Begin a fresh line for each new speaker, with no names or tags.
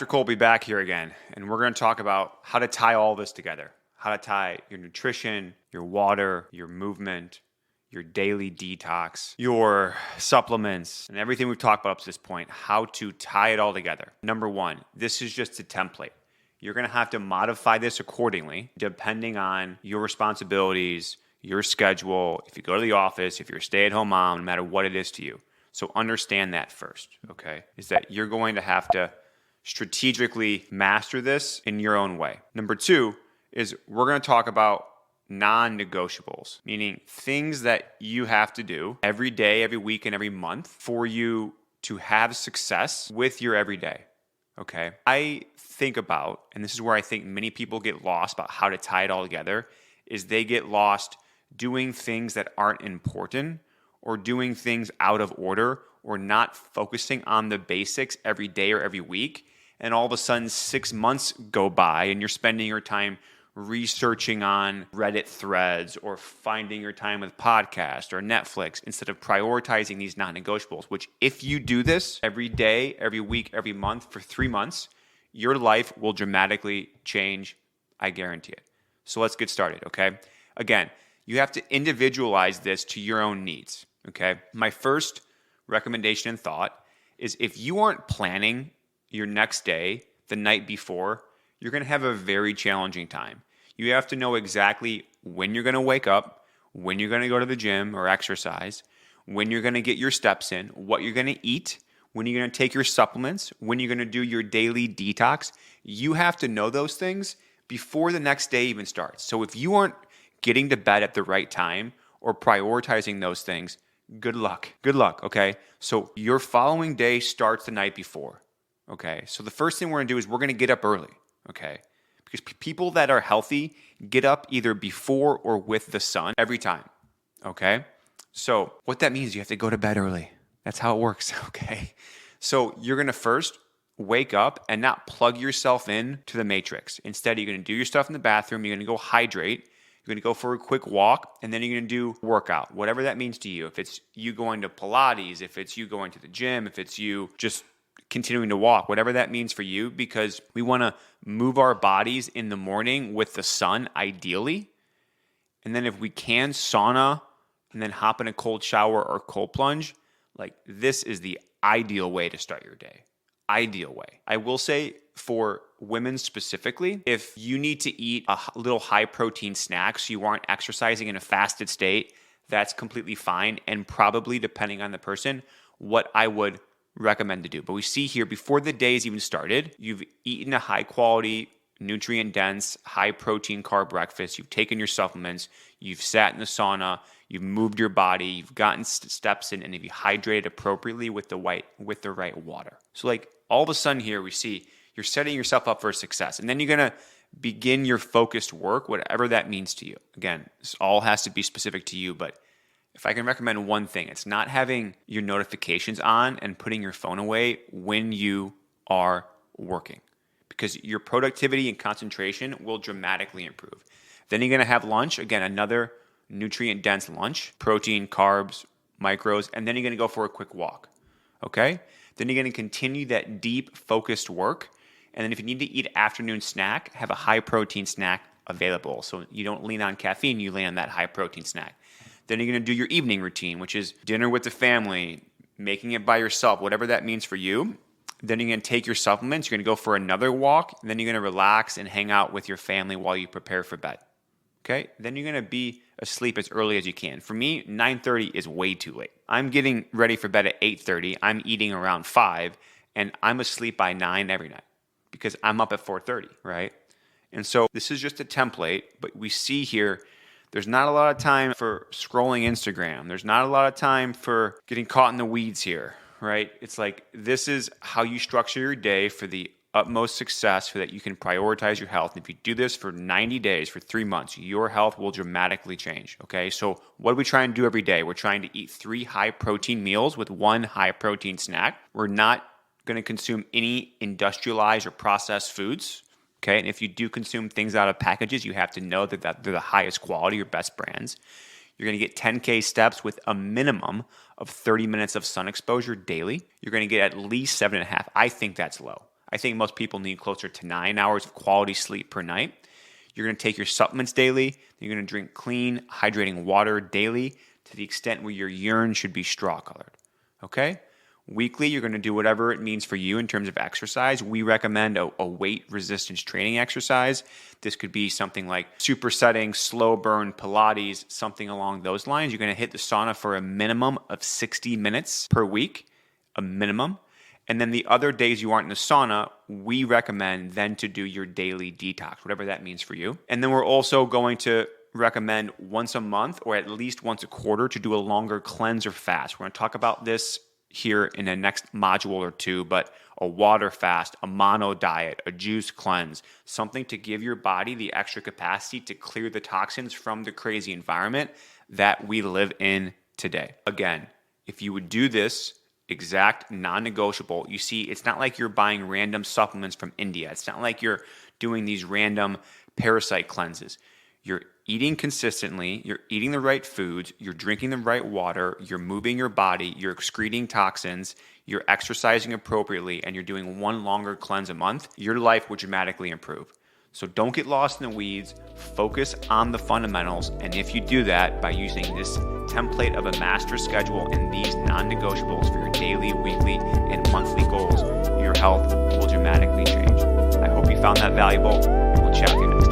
Dr. Colby back here again, and we're going to talk about how to tie all this together. How to tie your nutrition, your water, your movement, your daily detox, your supplements, and everything we've talked about up to this point, how to tie it all together. Number one, this is just a template. You're going to have to modify this accordingly, depending on your responsibilities, your schedule, if you go to the office, if you're a stay-at-home mom, no matter what it is to you. So understand that first, okay? Is that you're going to have to strategically master this in your own way. Number two is we're going to talk about non-negotiables, meaning things that you have to do every day, every week, and every month for you to have success with your everyday, okay? I think about, and this is where I think many people get lost about how to tie it all together, is they get lost doing things that aren't important or doing things out of order or not focusing on the basics every day or every week. And all of a sudden 6 months go by and you're spending your time researching on Reddit threads or finding your time with podcasts or Netflix instead of prioritizing these non-negotiables, which if you do this every day, every week, every month for 3 months, your life will dramatically change. I guarantee it. So let's get started, okay? Again, you have to individualize this to your own needs, okay? My first recommendation and thought is if you aren't planning your next day the night before, you're going to have a very challenging time. You have to know exactly when you're going to wake up, when you're going to go to the gym or exercise, when you're going to get your steps in, what you're going to eat, when you're going to take your supplements, when you're going to do your daily detox. You have to know those things before the next day even starts. So if you aren't getting to bed at the right time or prioritizing those things, good luck. Good luck, okay? So your following day starts the night before, okay? So the first thing we're going to do is we're going to get up early, okay? Because people that are healthy get up either before or with the sun every time, okay? So what that means, you have to go to bed early. That's how it works, okay? So you're going to first wake up and not plug yourself in to the matrix. Instead, you're going to do your stuff in the bathroom. You're going to go hydrate. You're going to go for a quick walk, and then you're going to do workout, whatever that means to you. If it's you going to Pilates, if it's you going to the gym, if it's you just continuing to walk, whatever that means for you, because we want to move our bodies in the morning with the sun, ideally. And then if we can, sauna, and then hop in a cold shower or cold plunge, like this is the ideal way to start your day. Ideal way. I will say for women specifically, if you need to eat a little high protein snack so you aren't exercising in a fasted state, that's completely fine. And probably, depending on the person, what I would recommend to do. But we see here, before the day is even started, you've eaten a high quality, nutrient dense, high protein carb breakfast. You've taken your supplements. You've sat in the sauna. You've moved your body. You've gotten steps in, and if you hydrated appropriately with the right water. So like all of a sudden here we see you're setting yourself up for success. And then you're going to begin your focused work, whatever that means to you. Again, this all has to be specific to you, but if I can recommend one thing, it's not having your notifications on and putting your phone away when you are working, because your productivity and concentration will dramatically improve. Then you're going to have lunch, again, another nutrient-dense lunch, protein, carbs, micros, and then you're going to go for a quick walk, okay? Then you're going to continue that deep, focused work, and then if you need to eat an afternoon snack, have a high-protein snack available. So you don't lean on caffeine, you lean on that high-protein snack. Then you're going to do your evening routine, which is dinner with the family, making it by yourself, whatever that means for you. Then you're going to take your supplements, you're going to go for another walk, and then you're going to relax and hang out with your family while you prepare for bed. Okay? Then you're going to be asleep as early as you can. For me, 9:30 is way too late. I'm getting ready for bed at 8:30. I'm eating around 5, and I'm asleep by 9 every night because I'm up at 4:30, right? And so this is just a template, but we see here there's not a lot of time for scrolling Instagram. There's not a lot of time for getting caught in the weeds here, right? It's like this is how you structure your day for the utmost success so that you can prioritize your health. And if you do this for 90 days, for 3 months, your health will dramatically change, okay? So what do we try and do every day? We're trying to eat 3 high-protein meals with 1 high-protein snack. We're not going to consume any industrialized or processed foods, okay? And if you do consume things out of packages, you have to know that they're the highest quality or best brands. You're going to get 10K steps with a minimum of 30 minutes of sun exposure daily. You're going to get at least 7.5. I think that's low. I think most people need closer to 9 hours of quality sleep per night. You're going to take your supplements daily. You're going to drink clean, hydrating water daily to the extent where your urine should be straw colored. Okay? Weekly, you're going to do whatever it means for you in terms of exercise. We recommend a weight resistance training exercise. This could be something like supersetting, slow burn, Pilates, something along those lines. You're going to hit the sauna for a minimum of 60 minutes per week, a minimum. And then the other days you aren't in the sauna, we recommend then to do your daily detox, whatever that means for you. And then we're also going to recommend once a month or at least once a quarter to do a longer cleanse or fast. We're going to talk about this here in the next module or two, but a water fast, a mono diet, a juice cleanse, something to give your body the extra capacity to clear the toxins from the crazy environment that we live in today. Again, if you would do this exact non-negotiable, you see, it's not like you're buying random supplements from India. It's not like you're doing these random parasite cleanses. You're eating consistently, you're eating the right foods, you're drinking the right water, you're moving your body, you're excreting toxins, you're exercising appropriately, and you're doing one longer cleanse a month, your life will dramatically improve. So don't get lost in the weeds, focus on the fundamentals, and if you do that by using this template of a master schedule and these non-negotiables for your daily, weekly, and monthly goals, your health will dramatically change. I hope you found that valuable, and we'll chat with you next time.